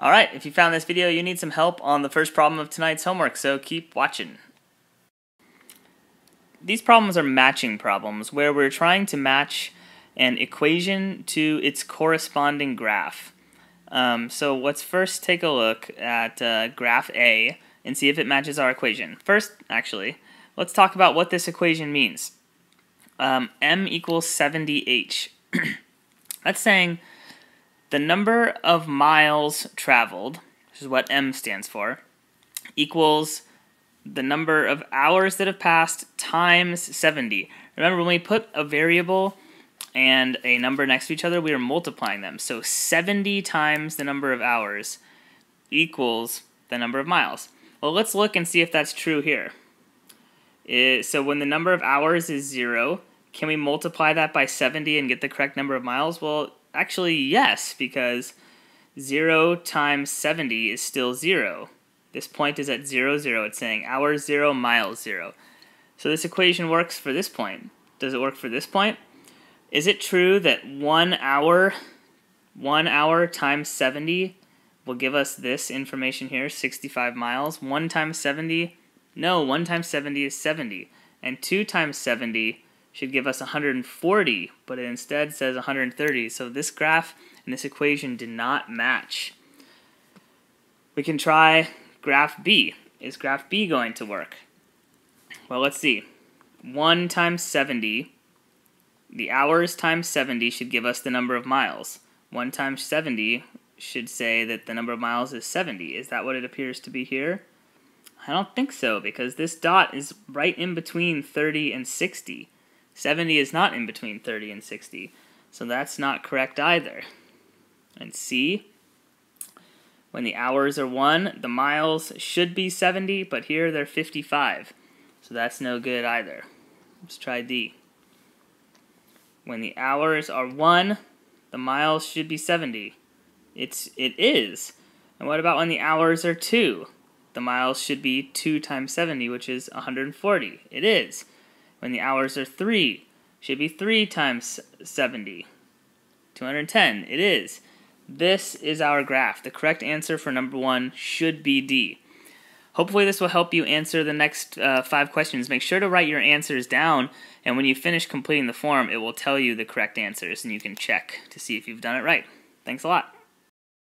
Alright, if you found this video, you need some help on the first problem of tonight's homework, so keep watching. These problems are matching problems, where we're trying to match an equation to its corresponding graph. So let's first take a look at graph A and see if it matches our equation. First, actually, let's talk about what this equation means. M equals 70h. That's saying the number of miles traveled, which is what M stands for, equals the number of hours that have passed times 70. Remember, when we put a variable and a number next to each other, we are multiplying them. So 70 times the number of hours equals the number of miles. Well, let's look and see if that's true here. So when the number of hours is 0, can we multiply that by 70 and get the correct number of miles? Well, actually, yes, because 0 times 70 is still 0. This point is at 0, 0. It's saying hours 0, miles 0. So this equation works for this point. Does it work for this point? Is it true that 1 hour times 70 will give us this information here, 65 miles? 1 times 70? No, 1 times 70 is 70. And 2 times 70 should give us 140, but it instead says 130. So this graph and this equation did not match. We can try graph B. Is graph B going to work? Well, let's see. 1 times 70, the hours times 70 should give us the number of miles. 1 times 70 should say that the number of miles is 70. Is that what it appears to be here? I don't think so, because this dot is right in between 30 and 60. 70 is not in between 30 and 60, so that's not correct either. And C, when the hours are 1, the miles should be 70, but here they're 55, so that's no good either. Let's try D. When the hours are 1, the miles should be 70. It is. And what about when the hours are 2? The miles should be 2 times 70, which is 140. It is. When the hours are 3, should be 3 times 70. 210. It is. This is our graph. The correct answer for number 1 should be D. Hopefully this will help you answer the next 5 questions. Make sure to write your answers down, and when you finish completing the form, it will tell you the correct answers, and you can check to see if you've done it right. Thanks a lot.